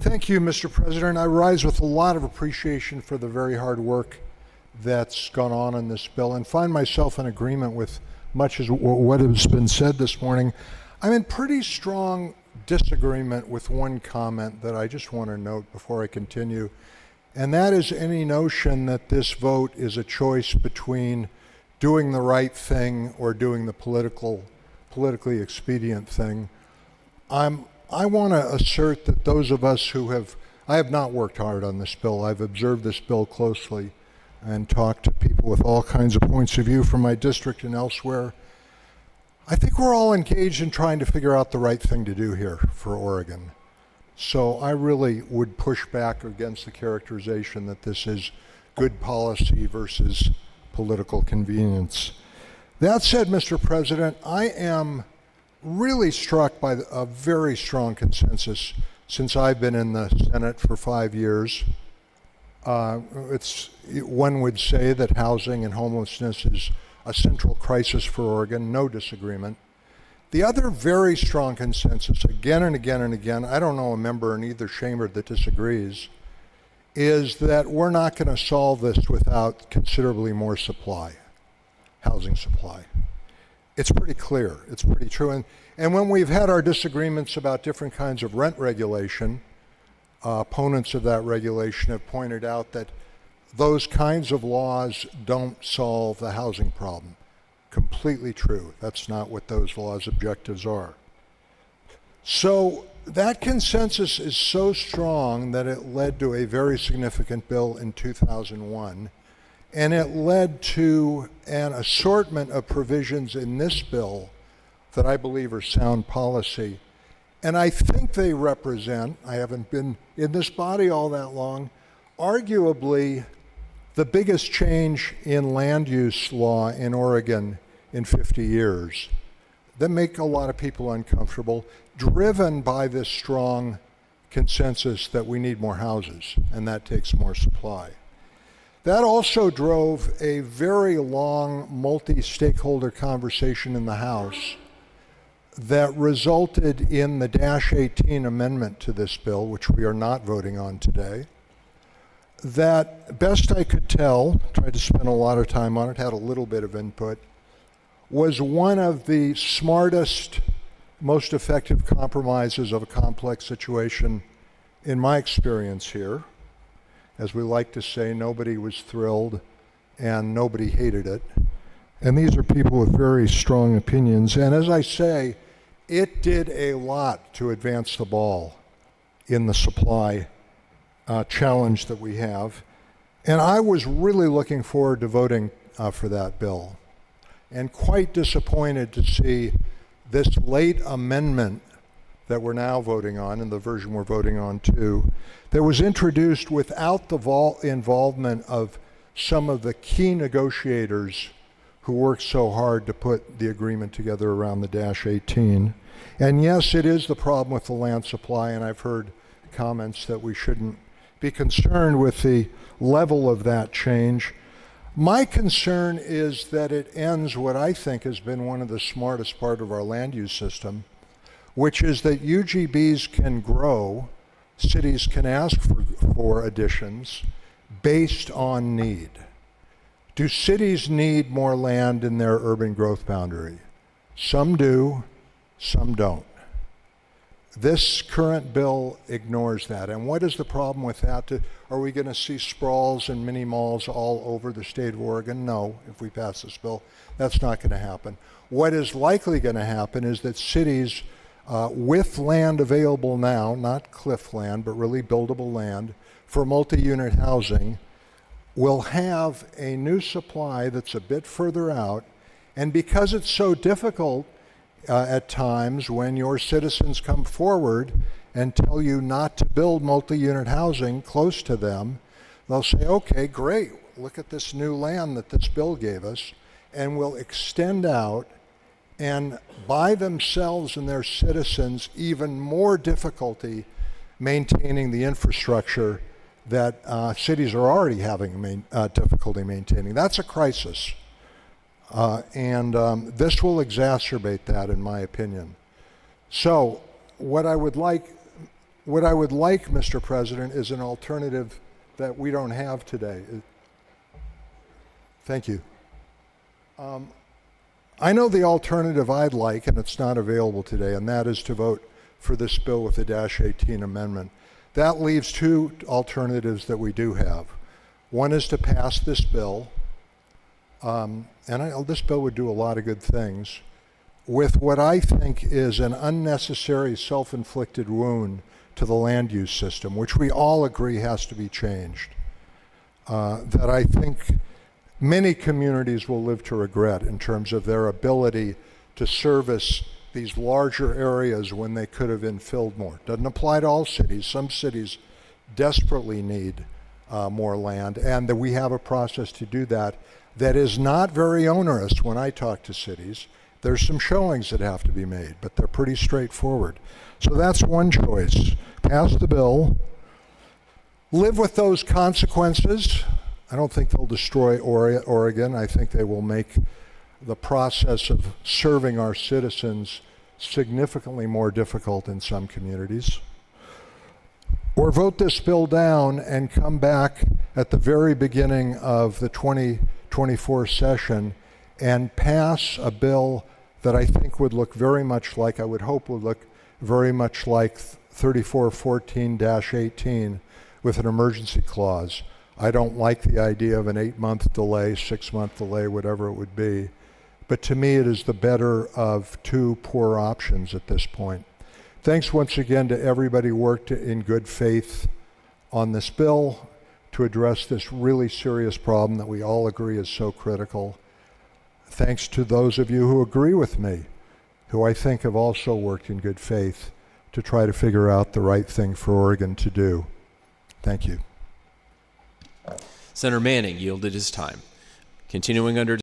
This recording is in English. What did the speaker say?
Thank you, Mr. President. I rise with a lot of appreciation for the very hard work that's gone on in this bill and find myself in agreement with much of what has been said this morning. I'm in pretty strong disagreement with one comment that I just want to note before I continue, and that is any notion that this vote is a choice between doing the right thing or doing the politically expedient thing. I want to assert that those of us I have not worked hard on this bill. I've observed this bill closely and talked to people with all kinds of points of view from my district and elsewhere. I think we're all engaged in trying to figure out the right thing to do here for Oregon. So I really would push back against the characterization that this is good policy versus political convenience. That said, Mr. President, I am really struck by a very strong consensus since I've been in the Senate for 5 years. One would say that housing and homelessness is a central crisis for Oregon, no disagreement. The other very strong consensus, again and again and again, I don't know a member in either chamber that disagrees, is that we're not going to solve this without considerably more supply, housing supply. It's pretty clear, it's pretty true. And when we've had our disagreements about different kinds of rent regulation, opponents of that regulation have pointed out that those kinds of laws don't solve the housing problem. Completely true. That's not what those laws' objectives are. So that consensus is so strong that it led to a very significant bill in 2001, and it led to an assortment of provisions in this bill that I believe are sound policy. And I think they represent, I haven't been in this body all that long, arguably the biggest change in land use law in Oregon in 50 years that make a lot of people uncomfortable, driven by this strong consensus that we need more houses and that takes more supply. That also drove a very long multi-stakeholder conversation in the House that resulted in the Dash 18 amendment to this bill, which we are not voting on today, that best I could tell, tried to spend a lot of time on it, had a little bit of input, was one of the smartest, most effective compromises of a complex situation in my experience here. As we like to say, nobody was thrilled and nobody hated it. And these are people with very strong opinions. And as I say, it did a lot to advance the ball in the supply challenge that we have. And I was really looking forward to voting for that bill, and quite disappointed to see this late amendment that we're now voting on, and the version we're voting on too, that was introduced without the involvement of some of the key negotiators who worked so hard to put the agreement together around the Dash 18. And yes, it is the problem with the land supply, and I've heard comments that we shouldn't be concerned with the level of that change. My concern is that it ends what I think has been one of the smartest part of our land use system, which is that UGBs can grow, cities can ask for additions based on need. Do cities need more land in their urban growth boundary? Some do, some don't. This current bill ignores that. And what is the problem with that? Are we going to see sprawls and mini malls all over the state of Oregon? No, if we pass this bill, that's not going to happen. What is likely going to happen is that cities with land available now, not cliff land, but really buildable land for multi-unit housing, will have a new supply that's a bit further out. And because it's so difficult at times when your citizens come forward and tell you not to build multi-unit housing close to them, they'll say, okay, great, look at this new land that this bill gave us, and will extend out and by themselves and their citizens even more difficulty maintaining the infrastructure that cities are already having difficulty maintaining. That's a crisis. And this will exacerbate that, in my opinion. So what I would like what I would like, Mr. President, is an alternative that we don't have today. Thank you. I know the alternative I'd like, and it's not available today, and that is to vote for this bill with the -18 amendment. That leaves two alternatives that we do have. One is to pass this bill, this bill would do a lot of good things, with what I think is an unnecessary self-inflicted wound to the land use system, which we all agree has to be changed, that I think many communities will live to regret in terms of their ability to service these larger areas when they could have been filled more. Doesn't apply to all cities. Some cities desperately need more land, and that we have a process to do that that is not very onerous. When I talk to cities, there's some showings that have to be made, but they're pretty straightforward. So that's one choice. Pass the bill, live with those consequences. I don't think they'll destroy Oregon. I think they will make the process of serving our citizens significantly more difficult in some communities. Or vote this bill down and come back at the very beginning of the 2024 session and pass a bill that I think would look very much like, I would hope would look very much like 3414-18 with an emergency clause. I don't like the idea of an 8-month delay, 6-month delay, whatever it would be. But to me, it is the better of two poor options at this point. Thanks once again to everybody who worked in good faith on this bill to address this really serious problem that we all agree is so critical. Thanks to those of you who agree with me, who I think have also worked in good faith to try to figure out the right thing for Oregon to do. Thank you. Senator Manning yielded his time. Continuing under